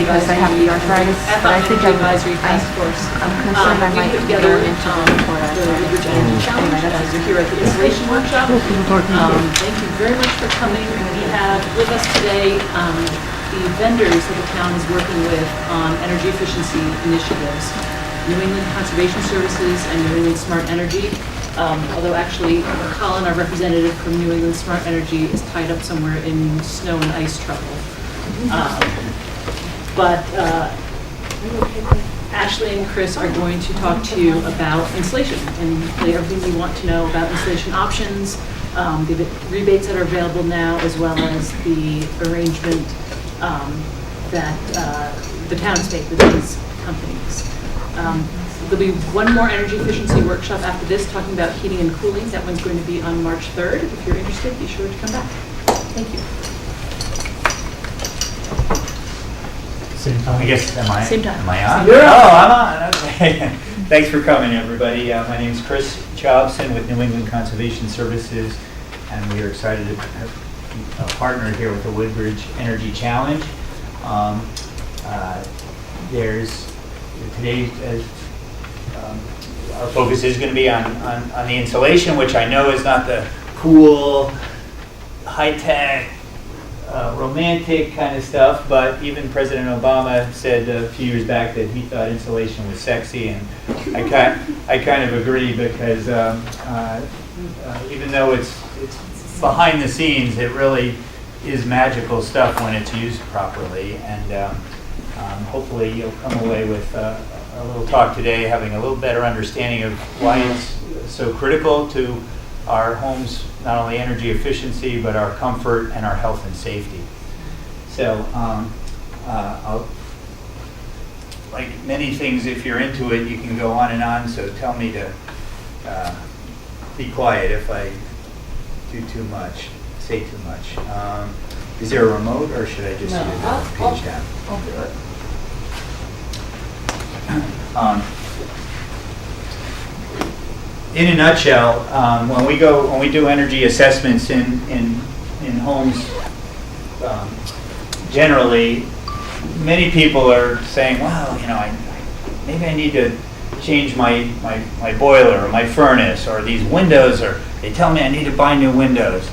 because I have the arthritis, but I think Advisory Task Force. I'm concerned I might We put go together into the report. the Woodbridge Energy Challenge as you're here at the installation workshop. Thank you very much for coming. We have with us today the vendors that the town is working with on energy efficiency initiatives. New England Conservation Services and New England Smart Energy. Although actually Colin, our representative from New England Smart Energy, is tied up somewhere in snow and ice trouble. But Ashley and Chris are going to talk to you about insulation and everything you want to know about insulation options, the rebates that are available now, as well as the arrangement that the town's made with these companies. There'll be one more energy efficiency workshop after this, talking about heating and cooling. That one's going to be on March 3rd. If you're interested, be sure to come back. Thank you. Same time. I guess, Same time. Am I on? You're on. Oh, I'm on, okay. Thanks for coming, everybody. My name's Chris Jobson with New England Conservation Services, and we are excited to have partnered here with the Woodbridge Energy Challenge. Today, our focus is going to be on the insulation, which I know is not the cool, high-tech, romantic kind of stuff, but even President Obama said a few years back that he thought insulation was sexy, and I kind of agree, because even though it's behind the scenes, it really is magical stuff when it's used properly. And hopefully you'll come away with a little talk today, having a little better understanding of why it's so critical to our homes, not only energy efficiency, but our comfort and our health and safety. So, like many things, if you're into it, you can go on and on, so tell me to be quiet if I do too much, say too much. Is there a remote, or should I just do the page down? I'll do it. In a nutshell, when we do energy assessments in homes, generally, many people are saying, "Wow, maybe I need to change my boiler or my furnace, or these windows, or they tell me I need to buy new windows,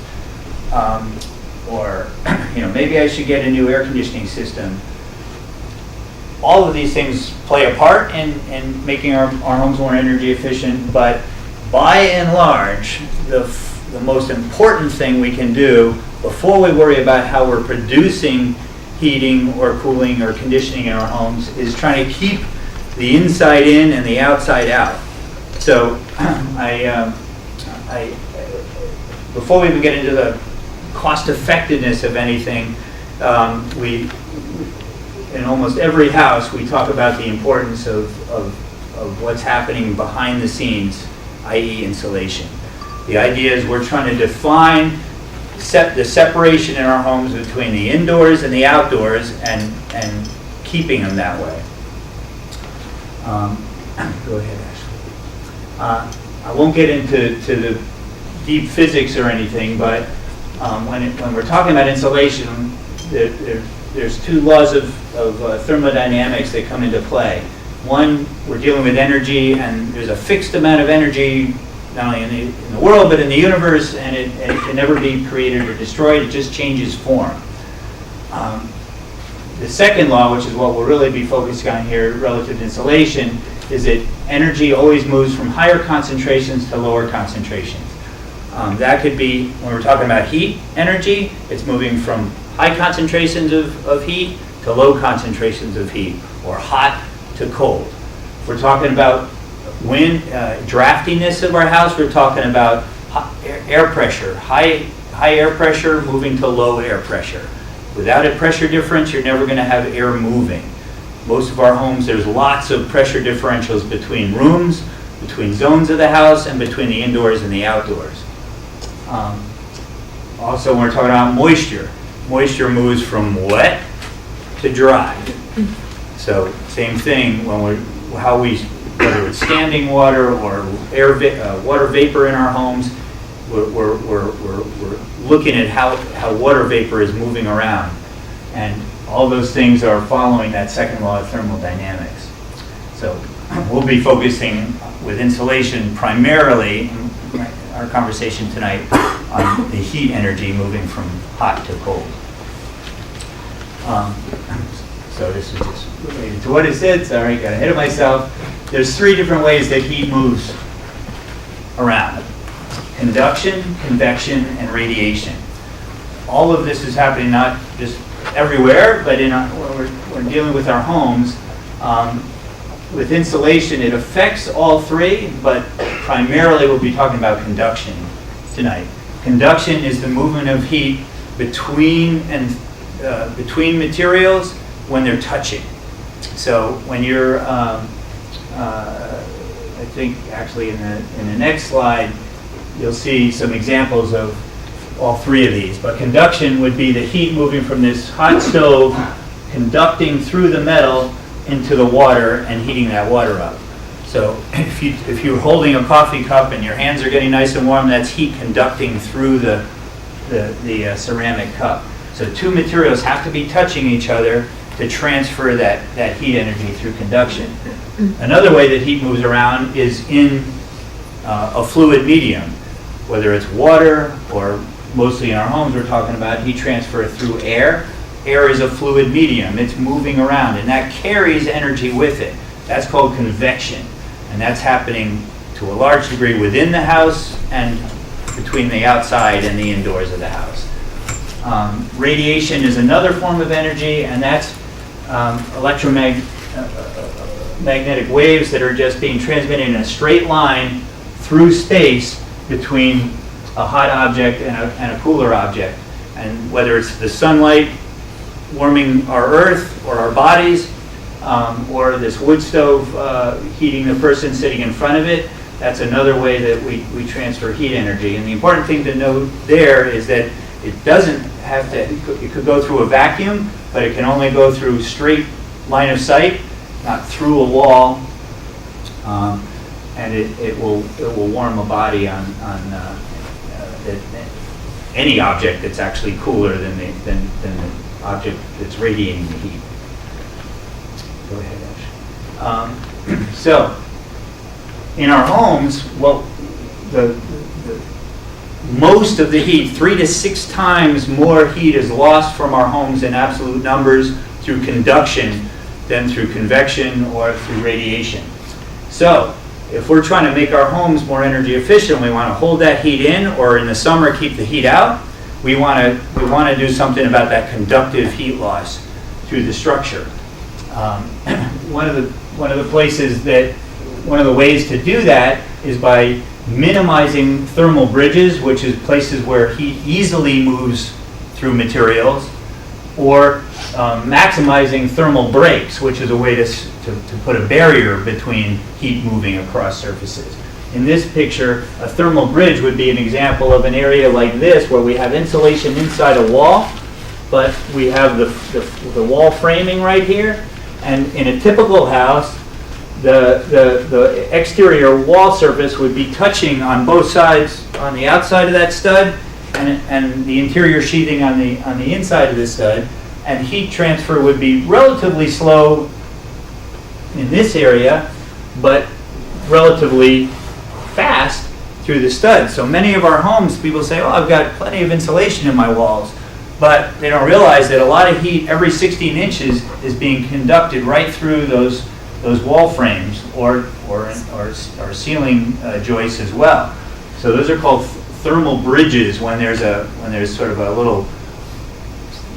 or maybe I should get a new air conditioning system." All of these things play a part in making our homes more energy efficient, but by and large, the most important thing we can do before we worry about how we're producing heating or cooling or conditioning in our homes is trying to keep the inside in and the outside out. So before we even get into the cost effectiveness of anything, in almost every house, we talk about the importance of what's happening behind the scenes, i.e. insulation. The idea is we're trying to define the separation in our homes between the indoors and the outdoors, and keeping them that way. Go ahead, Ashley. I won't get into the deep physics or anything, but when we're talking about insulation, there's two laws of thermodynamics that come into play. One, we're dealing with energy, and there's a fixed amount of energy, not only in the world, but in the universe, and it can never be created or destroyed. It just changes form. The second law, which is what we'll really be focusing on here relative to insulation, is that energy always moves from higher concentrations to lower concentrations. That could be, when we're talking about heat energy, it's moving from high concentrations of heat to low concentrations of heat, or hot to cold. If we're talking about draftiness of our house, we're talking about air pressure, high air pressure moving to low air pressure. Without a pressure difference, you're never going to have air moving. Most of our homes, there's lots of pressure differentials between rooms, between zones of the house, and between the indoors and the outdoors. Also, when we're talking about moisture moves from wet to dry. So same thing whether it's standing water or water vapor in our homes, we're looking at how water vapor is moving around. And all those things are following that second law of thermodynamics. So we'll be focusing with insulation primarily, in our conversation tonight, on the heat energy moving from hot to cold. So this is just related to what it said. Sorry, got ahead of myself. There's 3 different ways that heat moves around: conduction, convection, and radiation. All of this is happening not just everywhere, but when we're dealing with our homes. With insulation, it affects all 3, but primarily we'll be talking about conduction tonight. Conduction is the movement of heat between materials when they're touching. So when you're, I think actually in the next slide, you'll see some examples of all 3 of these. But conduction would be the heat moving from this hot stove, conducting through the metal into the water and heating that water up. So if you're holding a coffee cup and your hands are getting nice and warm, that's heat conducting through the ceramic cup. So 2 materials have to be touching each other to transfer that heat energy through conduction. Another way that heat moves around is in a fluid medium, whether it's water or mostly in our homes we're talking about heat transfer through air. Air is a fluid medium. It's moving around, and that carries energy with it. That's called convection, and that's happening to a large degree within the house and between the outside and the indoors of the house. Radiation is another form of energy, and that's electromagnetic waves that are just being transmitted in a straight line through space between a hot object and a cooler object. And whether it's the sunlight warming our earth or our bodies, or this wood stove heating the person sitting in front of it, that's another way that we transfer heat energy. And the important thing to note there is that it doesn't have to, it could go through a vacuum, but it can only go through straight line of sight, not through a wall, and it will warm a body on any object that's actually cooler than the object that's radiating the heat. Go ahead, Ash. So, in our homes, well, most of the heat, 3 to 6 times more heat is lost from our homes in absolute numbers through conduction than through convection or through radiation. So, if we're trying to make our homes more energy efficient, we want to hold that heat in, or in the summer keep the heat out. We want to do something about that conductive heat loss through the structure. One of the ways to do that is by minimizing thermal bridges, which is places where heat easily moves through materials, or maximizing thermal breaks, which is a way to put a barrier between heat moving across surfaces. In this picture, a thermal bridge would be an example of an area like this where we have insulation inside a wall, but we have the wall framing right here. And in a typical house, the exterior wall surface would be touching on both sides, on the outside of that stud, and the interior sheathing on the inside of the stud. And heat transfer would be relatively slow in this area, but relatively fast through the stud. So many of our homes, people say, oh, I've got plenty of insulation in my walls. But they don't realize that a lot of heat every 16 inches is being conducted right through those wall frames or ceiling joists as well. So those are called thermal bridges when there's sort of a little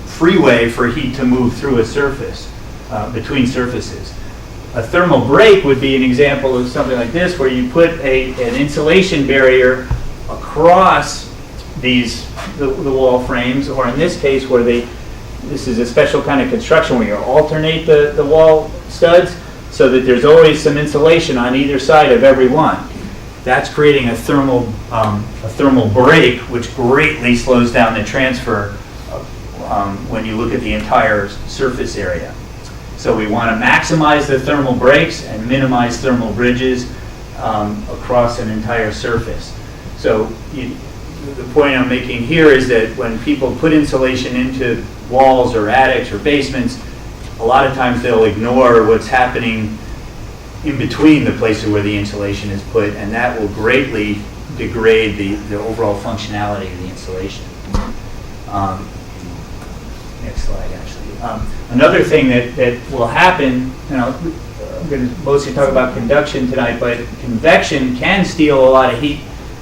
freeway for heat to move through a surface, between surfaces. A thermal break would be an example of something like this, where you put an insulation barrier across the wall frames, or in this case where this is a special kind of construction where you alternate the wall studs so that there's always some insulation on either side of every one. That's creating a thermal break, which greatly slows down the transfer when you look at the entire surface area. So we want to maximize the thermal breaks and minimize thermal bridges across an entire surface. So the point I'm making here is that when people put insulation into walls or attics or basements, a lot of times they'll ignore what's happening in between the places where the insulation is put, and that will greatly degrade the overall functionality of the insulation. Next slide, actually. Another thing that will happen, I'm going to mostly talk about conduction tonight, but convection can steal a lot of heat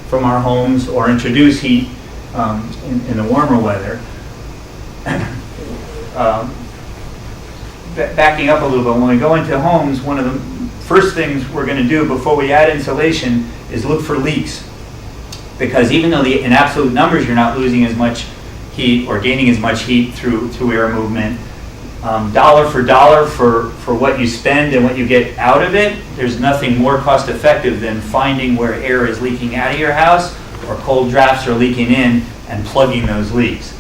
from our homes or introduce heat in the warmer weather. Backing up a little bit, when we go into homes, one of the first things we're going to do before we add insulation is look for leaks. Because even though in absolute numbers you're not losing as much heat or gaining as much heat through air movement, dollar for dollar for what you spend and what you get out of it, there's nothing more cost effective than finding where air is leaking out of your house or cold drafts are leaking in and plugging those leaks.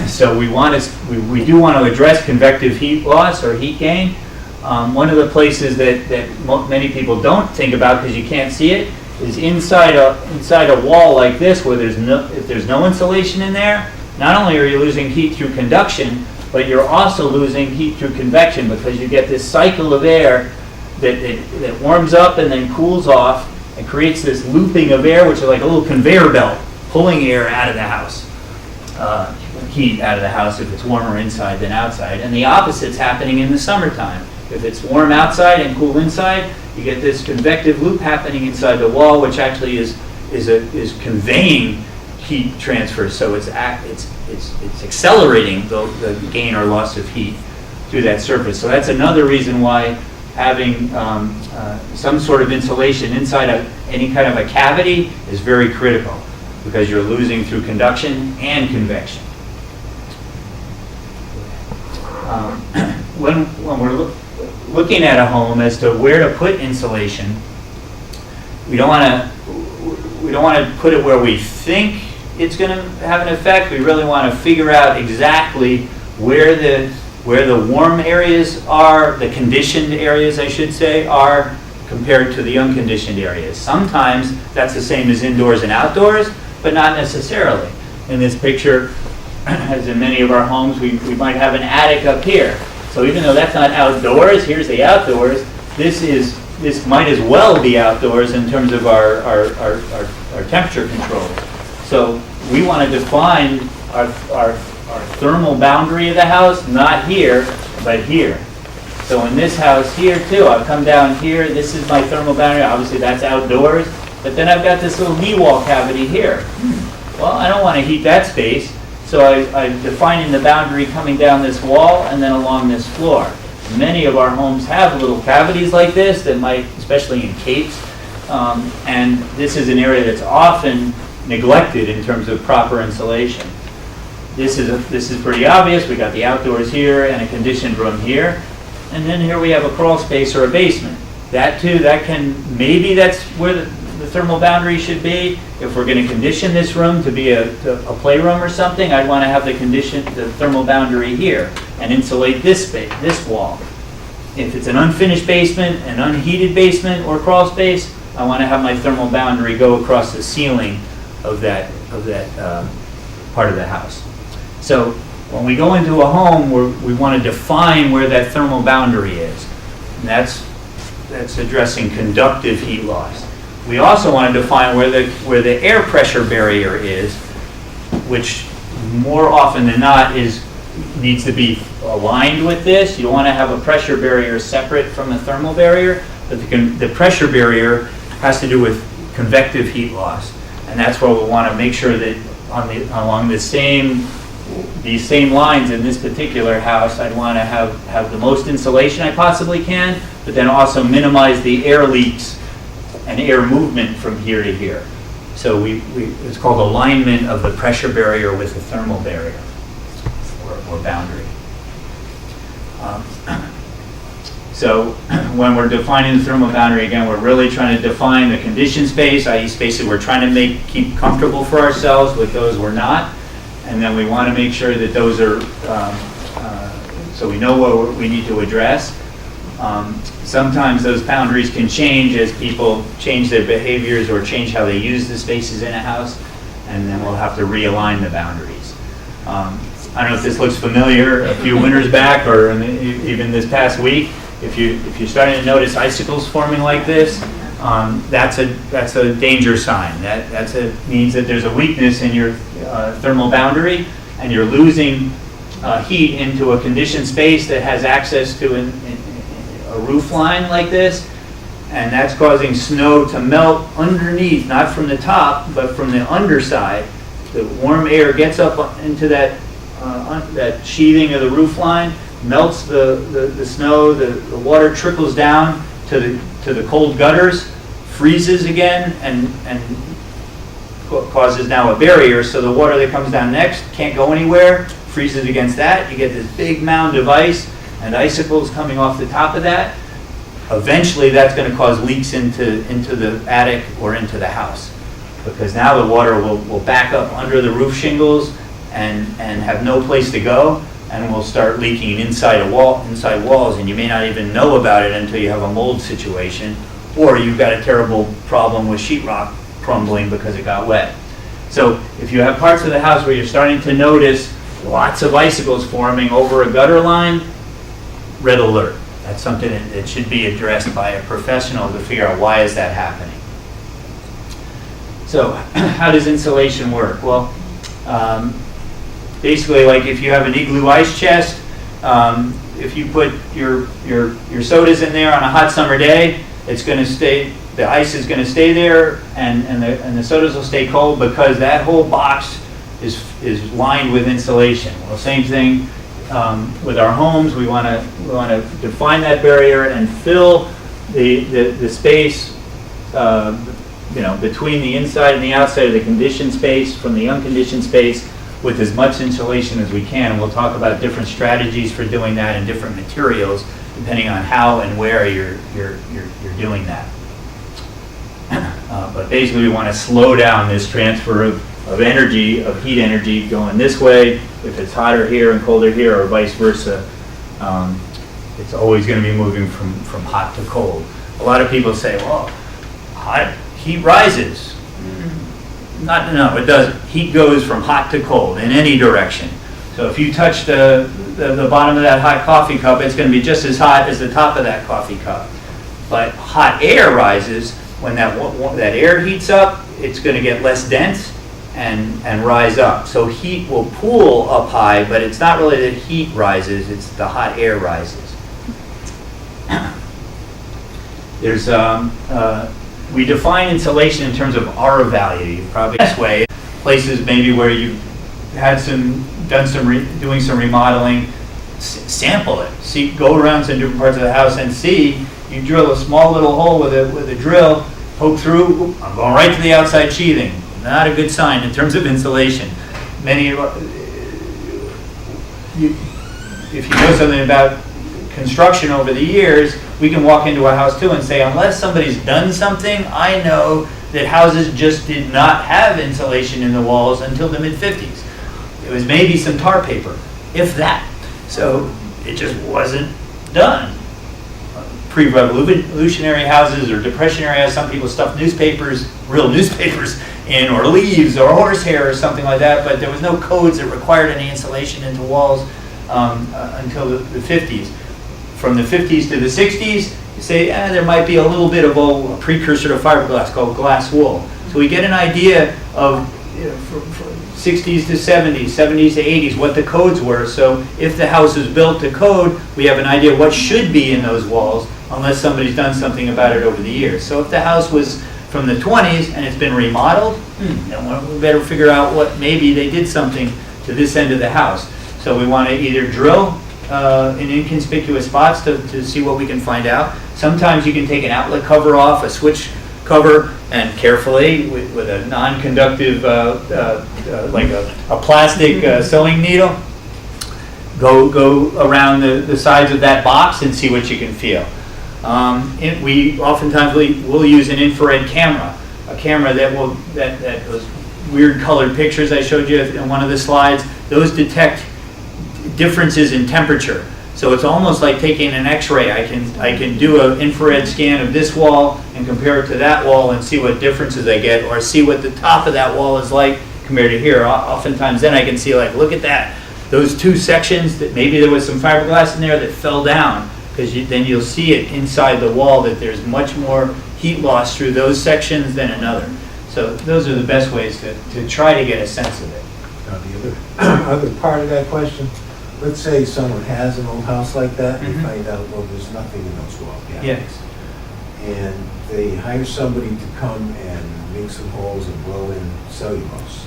So we do want to address convective heat loss or heat gain. One of the places that many people don't think about because you can't see it is inside a wall like this, where if there's no insulation in there. Not only are you losing heat through conduction, but you're also losing heat through convection, because you get this cycle of air that warms up and then cools off and creates this looping of air, which is like a little conveyor belt pulling air out of the house, heat out of the house if it's warmer inside than outside. And the opposite's happening in the summertime. If it's warm outside and cool inside, you get this convective loop happening inside the wall, which actually is conveying heat transfer. So it's accelerating the gain or loss of heat through that surface. So that's another reason why having some sort of insulation inside any kind of a cavity is very critical, because you're losing through conduction and convection. When we're looking at a home as to where to put insulation, we don't want to put it where we think it's going to have an effect. We really want to figure out exactly where the warm areas are, the conditioned areas, I should say, are compared to the unconditioned areas. Sometimes that's the same as indoors and outdoors, but not necessarily. In this picture, as in many of our homes, we might have an attic up here. So even though that's not outdoors, here's the outdoors. This might as well be outdoors in terms of our temperature control. So we want to define our thermal boundary of the house, not here, but here. So in this house here too, I've come down here, this is my thermal boundary, obviously that's outdoors, but then I've got this little knee wall cavity here. Well, I don't want to heat that space, so I'm defining the boundary coming down this wall and then along this floor. Many of our homes have little cavities like this that might, especially in capes, and this is an area that's often neglected in terms of proper insulation. This is pretty obvious. We got the outdoors here and a conditioned room here, and then here we have a crawl space or a basement. That too, maybe that's where the thermal boundary should be. If we're going to condition this room to be a playroom or something, I'd want to have the thermal boundary here and insulate this space, this wall. If it's an unfinished basement, an unheated basement or crawl space, I want to have my thermal boundary go across the ceiling of that part of the house. So when we go into a home, we want to define where that thermal boundary is. And that's addressing conductive heat loss. We also want to define where the air pressure barrier is, which more often than not needs to be aligned with this. You don't want to have a pressure barrier separate from the thermal barrier, but the pressure barrier has to do with convective heat loss. And that's where we want to make sure that along these same lines in this particular house, I'd want to have the most insulation I possibly can, but then also minimize the air leaks and air movement from here to here. So it's called alignment of the pressure barrier with the thermal barrier or boundary. So when we're defining the thermal boundary, again, we're really trying to define the conditioned space, i.e. spaces we're trying to keep comfortable for ourselves with those we're not. And then we want to make sure that those are, so we know what we need to address. Sometimes those boundaries can change as people change their behaviors or change how they use the spaces in a house, and then we'll have to realign the boundaries. I don't know if this looks familiar, a few winters back or even this past week, if you're starting to notice icicles forming like this, that's a danger sign. That means that there's a weakness in your thermal boundary, and you're losing heat into a conditioned space that has access to a roof line like this, and that's causing snow to melt underneath, not from the top, but from the underside. The warm air gets up into that sheathing of the roof line, melts the snow, the water trickles down to the cold gutters, freezes again, and causes now a barrier, so the water that comes down next can't go anywhere, freezes against that. You get this big mound of ice and icicles coming off the top of that. Eventually that's going to cause leaks into the attic or into the house, because now the water will back up under the roof shingles and have no place to go, and will start leaking inside walls, and you may not even know about it until you have a mold situation, or you've got a terrible problem with sheetrock crumbling because it got wet. So if you have parts of the house where you're starting to notice lots of icicles forming over a gutter line, red alert. That's something that should be addressed by a professional to figure out why is that happening. So how does insulation work? Well, basically, like if you have an igloo ice chest, if you put your sodas in there on a hot summer day, it's going to stay. The ice is going to stay there, and the sodas will stay cold because that whole box is lined with insulation. Well, same thing with our homes. We want to define that barrier and fill the space, between the inside and the outside of the conditioned space from the unconditioned space with as much insulation as we can. And we'll talk about different strategies for doing that and different materials depending on how and where you're doing that. But basically, we want to slow down this transfer of energy, of heat energy, going this way. If it's hotter here and colder here, or vice versa, it's always going to be moving from hot to cold. A lot of people say, well, heat rises. No, it doesn't. Heat goes from hot to cold in any direction. So if you touch the bottom of that hot coffee cup, it's going to be just as hot as the top of that coffee cup. But hot air rises. When that air heats up, it's going to get less dense and rise up. So heat will pool up high, but it's not really that heat rises, it's the hot air rises. There's we define insulation in terms of R value. Probably this way, places maybe where you've had doing some remodeling, sample it. Go around some different parts of the house and see. You drill a small little hole with a drill, poke through. I'm going right to the outside sheathing. Not a good sign in terms of insulation. If you know something about construction over the years, we can walk into a house too and say, unless somebody's done something, I know that houses just did not have insulation in the walls until the mid-50s. It was maybe some tar paper, if that. So it just wasn't done. Pre-revolutionary houses or depression era, some people stuffed real newspapers in, or leaves or horsehair or something like that, but there was no codes that required any insulation into walls until the 50s. From the 50s to the 60s, you say, there might be a little bit of a precursor to fiberglass called glass wool. So we get an idea of from 60s to 70s, 70s to 80s, what the codes were. So if the house is built to code, we have an idea what should be in those walls, unless somebody's done something about it over the years. So if the house was from the 20s and it's been remodeled, then we better figure out what maybe they did something to this end of the house. So we want to either drill in inconspicuous spots to see what we can find out. Sometimes you can take an outlet cover off, a switch cover, and carefully with a non-conductive, like a plastic sewing needle, go around the sides of that box and see what you can feel. We oftentimes will use an infrared camera, a camera that those weird colored pictures I showed you in one of the slides. Those detect differences in temperature. So it's almost like taking an X-ray. I can do an infrared scan of this wall and compare it to that wall and see what differences I get, or see what the top of that wall is like compared to here. Oftentimes then I can see like, look at that. Those two sections that maybe there was some fiberglass in there that fell down, because then you'll see it inside the wall that there's much more heat loss through those sections than another. So those are the best ways to try to get a sense of it. Now, the other part of that question, let's say someone has an old house like that, and Mhm. they find out, well, there's nothing in those wall Yeah. cavities. And they hire somebody to come and make some holes and blow in cellulose.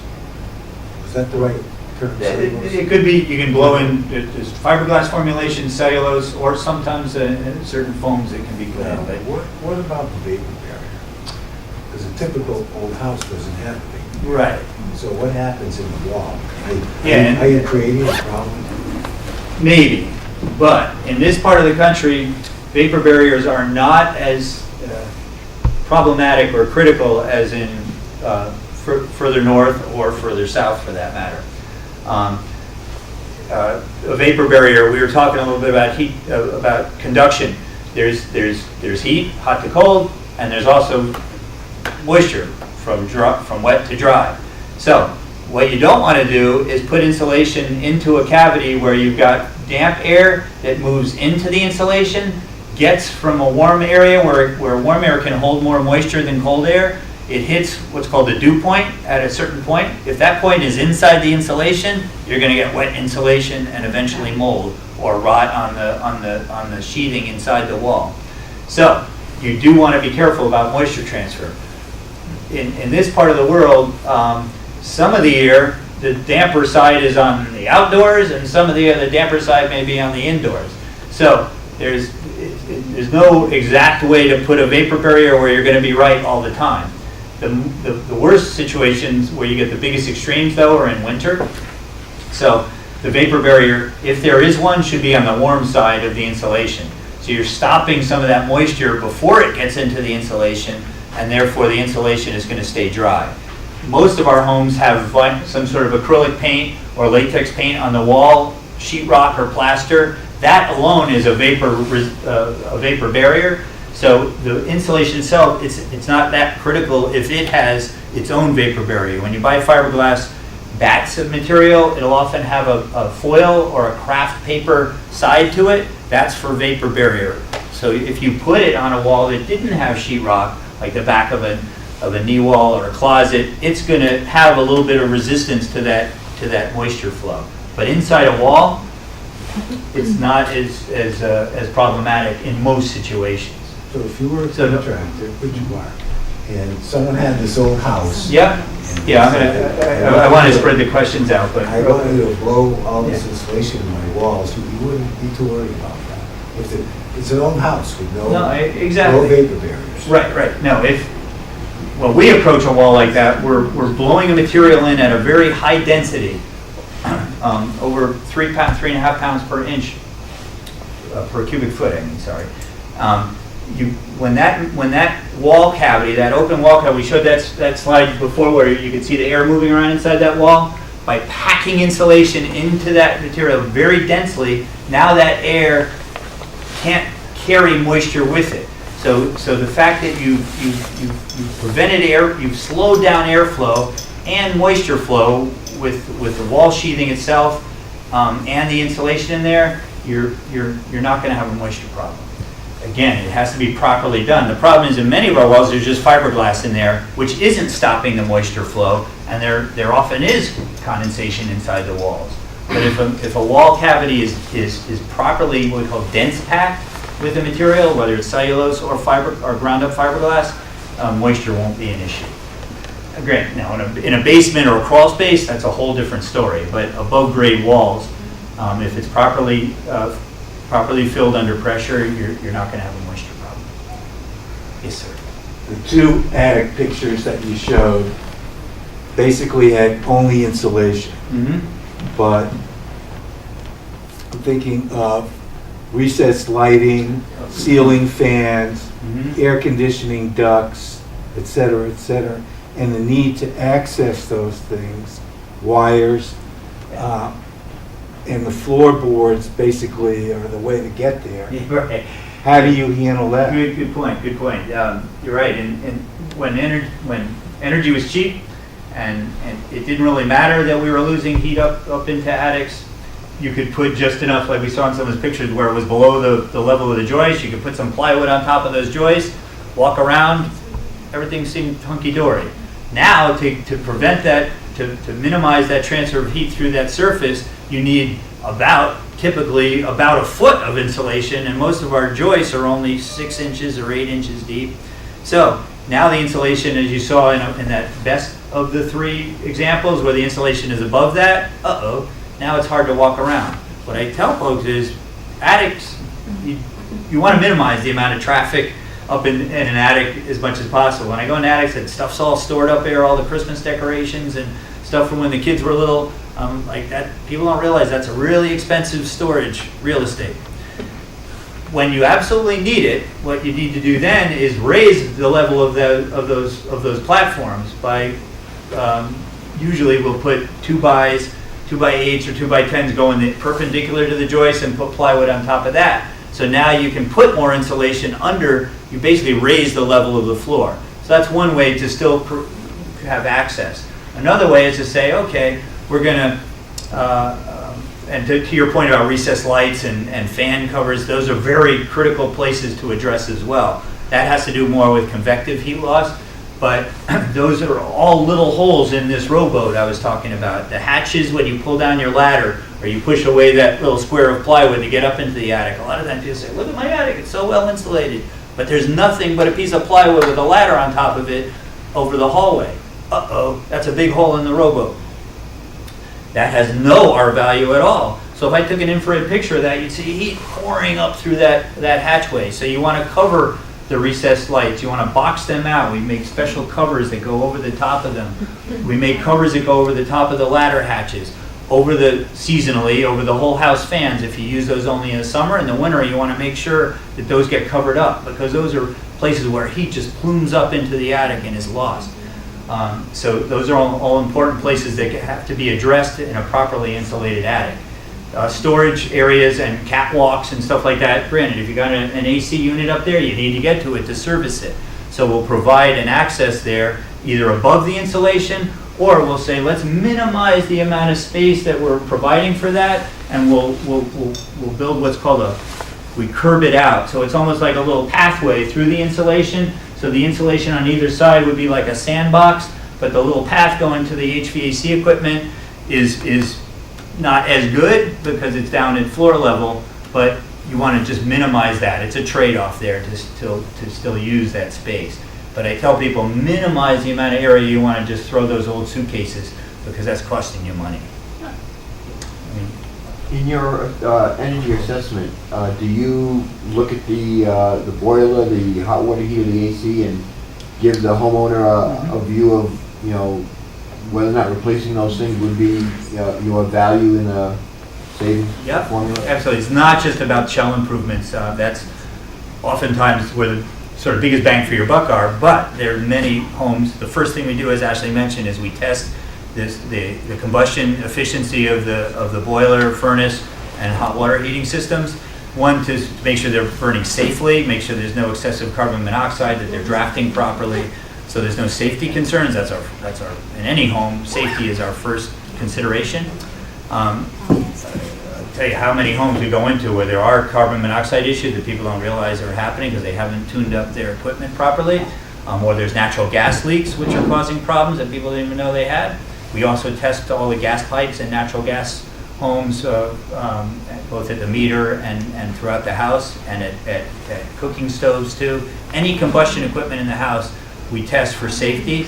Is that the right term, cellulose? It could be, you can blow in, there's fiberglass formulation, cellulose, or sometimes certain foams that can be put Now, in. But what about the vapor barrier? Because a typical old house doesn't have a vapor barrier. right. So what happens in the wall? Yeah, Are you creating a problem? Maybe, but in this part of the country, vapor barriers are not as problematic or critical as in further north or further south, for that matter. A vapor barrier, we were talking a little bit about heat, about conduction. There's heat, hot to cold, and there's also moisture from wet to dry. So what you don't want to do is put insulation into a cavity where you've got damp air that moves into the insulation, gets from a warm area where warm air can hold more moisture than cold air. It hits what's called the dew point at a certain point. If that point is inside the insulation, you're going to get wet insulation and eventually mold or rot on the sheathing inside the wall. So you do want to be careful about moisture transfer. In this part of the world, some of the year, the damper side is on the outdoors, and some of the damper side may be on the indoors. So there's no exact way to put a vapor barrier where you're going to be right all the time. The worst situations where you get the biggest extremes, though, are in winter. So the vapor barrier, if there is one, should be on the warm side of the insulation. So you're stopping some of that moisture before it gets into the insulation, and therefore the insulation is going to stay dry. Most of our homes have some sort of acrylic paint or latex paint on the wall, sheetrock or plaster. That alone is a vapor barrier. So the insulation itself, it's not that critical if it has its own vapor barrier. When you buy fiberglass bats of material, it'll often have a foil or a craft paper side to it. That's for vapor barrier. So if you put it on a wall that didn't have sheetrock, like the back of a knee wall or a closet, it's going to have a little bit of resistance to that moisture flow. But inside a wall, it's not as problematic in most situations. So if you were a So the- contractor, which you are, and someone had this old house. Yep. and Yeah, I want to said, spread the questions out, but I wanted to blow all this insulation in my walls, you wouldn't be too worried about that. If it's an old house with no exactly. vapor barriers. Right. No, when we approach a wall like that, we're blowing a material in at a very high density, over 3.5 pounds per inch, per cubic foot, I mean, sorry. When that wall cavity, that open wall cavity, we showed that slide before where you could see the air moving around inside that wall. By packing insulation into that material very densely, now that air can't carry moisture with it. So the fact that you've prevented you've slowed down airflow and moisture flow with the wall sheathing itself and the insulation in there, you're not going to have a moisture problem. Again, it has to be properly done. The problem is in many of our walls, there's just fiberglass in there, which isn't stopping the moisture flow, and there often is condensation inside the walls. But if a wall cavity is properly what we call dense packed with the material, whether it's cellulose or ground up fiberglass, moisture won't be an issue. Granted, now in a basement or a crawl space, that's a whole different story. But above grade walls, if it's properly filled under pressure, you're not going to have a moisture problem. Yes, sir. The two attic pictures that you showed basically had only insulation, but I'm thinking of recessed lighting, ceiling fans, air conditioning ducts, et cetera, and the need to access those things, wires, and the floorboards basically are the way to get there. Right. How do you handle that? Good point. You're right. And when energy was cheap and it didn't really matter that we were losing heat up into attics. You could put just enough, like we saw in some of those pictures, where it was below the level of the joist. You could put some plywood on top of those joists, walk around, everything seemed hunky-dory. Now, to prevent that, to minimize that transfer of heat through that surface, you need typically about a foot of insulation, and most of our joists are only 6 inches or 8 inches deep. So now the insulation, as you saw in that best of the 3 examples where the insulation is above that, now it's hard to walk around. What I tell folks is, attics, you want to minimize the amount of traffic up in an attic as much as possible. When I go in attics, that stuff's all stored up there, all the Christmas decorations and stuff from when the kids were little. Like that, people don't realize that's a really expensive storage real estate. When you absolutely need it, what you need to do then is raise the level of those platforms by, usually we'll put 2x8s or 2x10s going perpendicular to the joist and put plywood on top of that. So now you can put more insulation under, you basically raise the level of the floor. So that's one way to still have access. Another way is to say, okay, we're going to, and to your point about recessed lights and fan covers, those are very critical places to address as well. That has to do more with convective heat loss, but those are all little holes in this rowboat I was talking about. The hatches, when you pull down your ladder, or you push away that little square of plywood to get up into the attic. A lot of times people say, look at my attic, it's so well insulated. But there's nothing but a piece of plywood with a ladder on top of it over the hallway. That's a big hole in the rowboat. That has no R value at all. So if I took an infrared picture of that, you'd see heat pouring up through that hatchway. So you want to cover the recessed lights. You want to box them out. We make special covers that go over the top of them. We make covers that go over the top of the ladder hatches. Seasonally, over the whole house fans, if you use those only in the summer. In the winter, you want to make sure that those get covered up, because those are places where heat just plumes up into the attic and is lost. So those are all important places that have to be addressed in a properly insulated attic. Storage areas and catwalks and stuff like that. Granted, if you got an AC unit up there, you need to get to it to service it. So we'll provide an access there, either above the insulation, or we'll say, let's minimize the amount of space that we're providing for that, and we'll build what's called we curb it out. So it's almost like a little pathway through the insulation. So the insulation on either side would be like a sandbox, but the little path going to the HVAC equipment is not as good because it's down at floor level, but you want to just minimize that. It's a trade-off there to still use that space. But I tell people, minimize the amount of area you want to just throw those old suitcases, because that's costing you money. In your energy assessment, do you look at the boiler, the hot water heater, the AC, and give the homeowner a view of, whether or not replacing those things would be your value in a savings formula? Absolutely. It's not just about shell improvements. That's oftentimes where the sort of biggest bang for your buck are, but there are many homes. The first thing we do, as Ashley mentioned, is we test the combustion efficiency of the boiler, furnace, and hot water heating systems. One, to make sure they're burning safely, make sure there's no excessive carbon monoxide, that they're drafting properly, so there's no safety concerns. That's our in any home, safety is our first consideration. I'll tell you how many homes we go into where there are carbon monoxide issues that people don't realize are happening because they haven't tuned up their equipment properly, or there's natural gas leaks which are causing problems that people didn't even know they had. We also test all the gas pipes in natural gas homes, both at the meter and throughout the house, and at cooking stoves too. Any combustion equipment in the house, we test for safety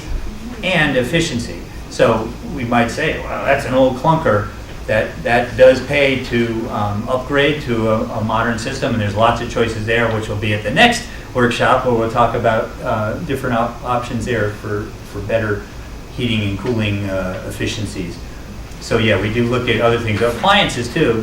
and efficiency. So we might say, well, that's an old clunker. That does pay to upgrade to a modern system, and there's lots of choices there, which will be at the next workshop where we'll talk about different options there for better heating and cooling efficiencies. So yeah, we do look at other things. Appliances too.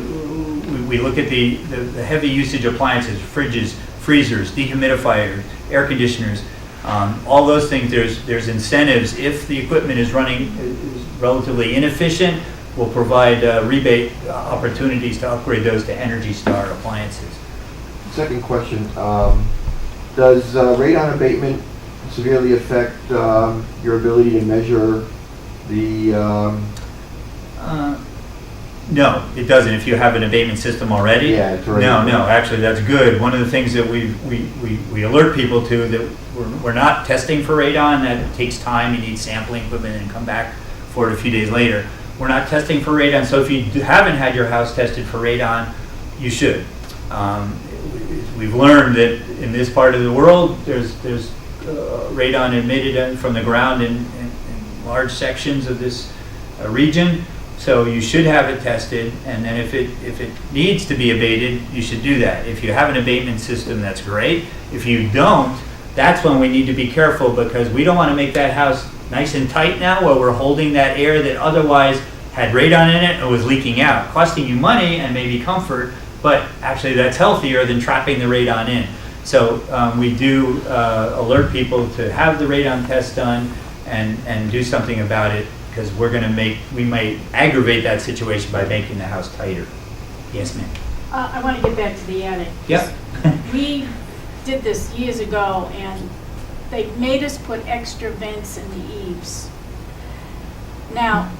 We look at the heavy usage appliances, fridges, freezers, dehumidifiers, air conditioners, all those things. There's incentives. If the equipment is relatively inefficient, we'll provide rebate opportunities to upgrade those to Energy Star appliances. Second question, does radon abatement severely affect your ability to measure the, No, it doesn't if you have an abatement system already. Yeah, it's already- No, actually, that's good. One of the things that we alert people to, that we're not testing for radon. That takes time. You need sampling equipment and come back for it a few days later. We're not testing for radon, so if you haven't had your house tested for radon, you should. We've learned that in this part of the world, there's radon emitted from the ground in large sections of this region. So you should have it tested, and then if it needs to be abated, you should do that. If you have an abatement system, that's great. If you don't, that's when we need to be careful, because we don't want to make that house nice and tight now while we're holding that air that otherwise had radon in it and was leaking out, costing you money and maybe comfort, but actually that's healthier than trapping the radon in. So we do alert people to have the radon test done and do something about it, because we might aggravate that situation by making the house tighter. Yes, ma'am. I want to get back to the attic. Yep. We did this years ago, and they made us put extra vents in the eaves. Now,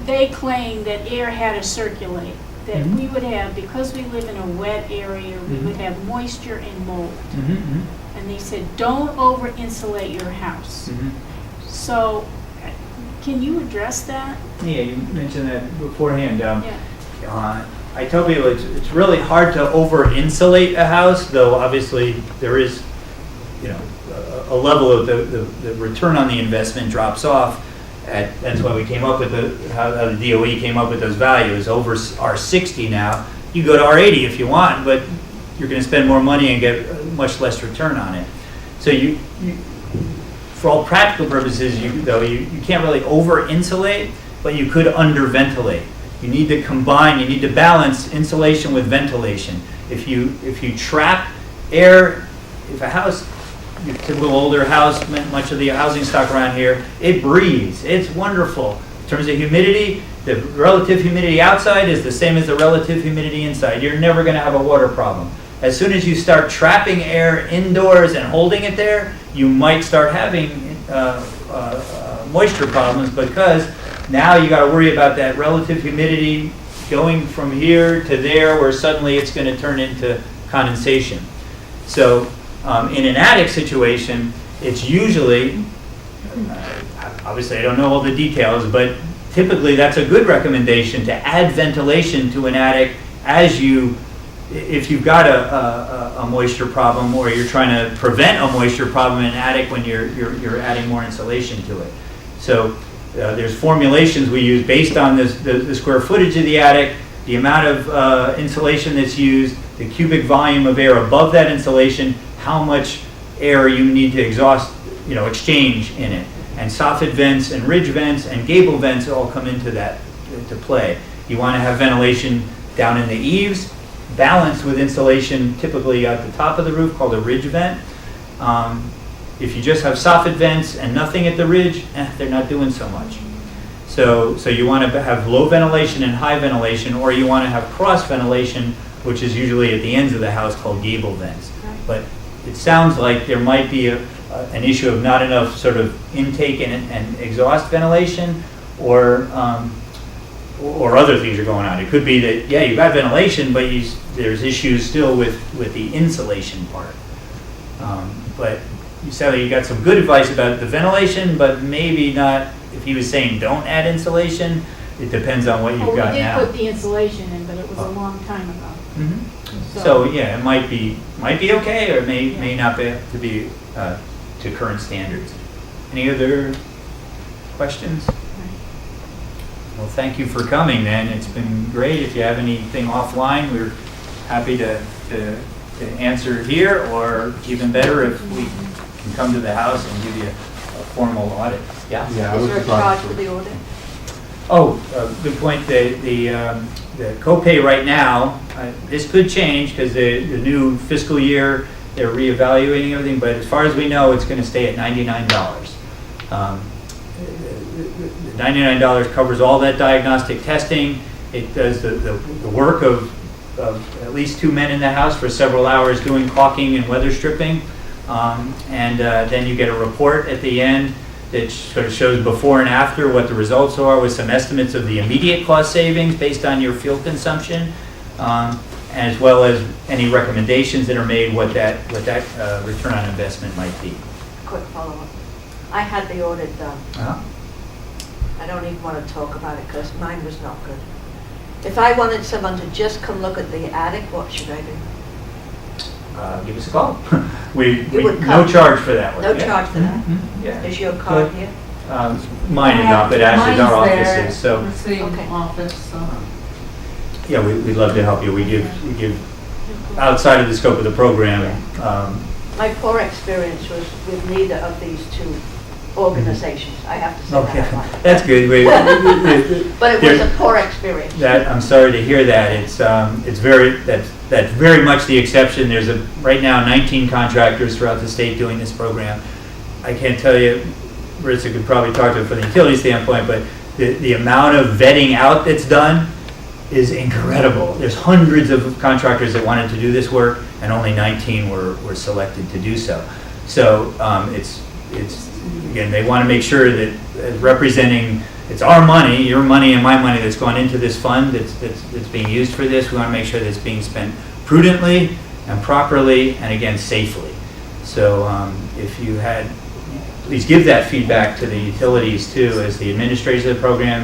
they claim that air had to circulate, that we would have, because we live in a wet area, we would have moisture and mold. And they said, don't over-insulate your house. So, can you address that? Yeah, you mentioned that beforehand. Yeah. I tell people it's really hard to over-insulate a house, though obviously there is, a level of the return on the investment drops off. That's why we came up with how the DOE came up with those values. Over R60 now, you go to R80 if you want, but you're going to spend more money and get much less return on it. So you for all practical purposes, you can't really over-insulate, but you could under-ventilate. You need to combine, you need to balance insulation with ventilation. If you trap air, if a house, your typical older house, much of the housing stock around here, it breathes. It's wonderful. In terms of humidity, the relative humidity outside is the same as the relative humidity inside. You're never going to have a water problem. As soon as you start trapping air indoors and holding it there, you might start having moisture problems, because now you got to worry about that relative humidity going from here to there, where suddenly it's going to turn into condensation. So in an attic situation, it's usually, obviously I don't know all the details, but typically that's a good recommendation to add ventilation to an attic if you've got a moisture problem, or you're trying to prevent a moisture problem in an attic when you're adding more insulation to it. So there's formulations we use based on the square footage of the attic, the amount of insulation that's used, the cubic volume of air above that insulation, how much air you need to exchange in it. And soffit vents and ridge vents and gable vents all come into play. You want to have ventilation down in the eaves, balanced with insulation typically at the top of the roof, called a ridge vent. If you just have soffit vents and nothing at the ridge, they're not doing so much. So you want to have low ventilation and high ventilation, or you want to have cross ventilation, which is usually at the ends of the house, called gable vents. But it sounds like there might be an issue of not enough sort of intake and exhaust ventilation, or other things are going on. It could be that, yeah, you've got ventilation, but there's issues still with the insulation part. But you said you got some good advice about the ventilation, but maybe not. If he was saying don't add insulation, it depends on what you've got now. We did put the insulation in, but it was a long time ago. So yeah, it might be okay, or may not be to current standards. Any other questions? Well, thank you for coming then. It's been great. If you have anything offline, we're happy to answer here, or even better, if we can come to the house and give you a formal audit. Yeah? Yeah, I Is was there a surprised. charge for the audit? Oh, good point. The copay right now, this could change because the new fiscal year, they're reevaluating everything, but as far as we know, it's going to stay at $99. The $99 covers all that diagnostic testing. It does the work of at least 2 men in the house for several hours doing caulking and weather stripping. And then you get a report at the end that sort of shows before and after what the results are, with some estimates of the immediate cost savings based on your fuel consumption, as well as any recommendations that are made, what that return on investment might be. Quick follow-up. I had the audit done. Uh-huh. I don't even want to talk about it because mine was not good. If I wanted someone to just come look at the attic, what should I do? Give us a call. we would no come. charge for that one. No yeah. charge for that? Mhm, yeah. Is your card Good. here? Mine is not, but Ashley's our Mine's there, offices. So the city Okay. office, yeah, we'd love to help you. We give outside of the scope of the program. My poor experience was with neither of these two organizations. I have to say Okay, that. out loud. that's good. But it was a poor experience. I'm sorry to hear that. It's that's very much the exception. There's right now 19 contractors throughout the state doing this program. I can't tell you, Marissa could probably talk to it from the utility standpoint, but the amount of vetting out that's done is incredible. There's hundreds of contractors that wanted to do this work, and only 19 were selected to do so. So it's again, they want to make sure that representing, it's our money, your money and my money that's gone into this fund that's being used for this. We want to make sure that it's being spent prudently and properly, and again, safely. So if you had, please give that feedback to the utilities too, as the administrators of the program,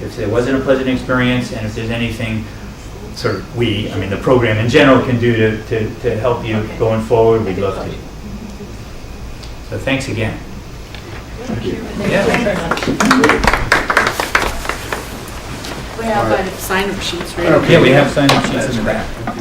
if there wasn't a pleasant experience, and if there's anything sort of the program in general can do to help you going forward, we'd love to. So thanks again. Thank you. Yeah. We have sign-up sheets, right? Okay, we have sign-up sheets in the back.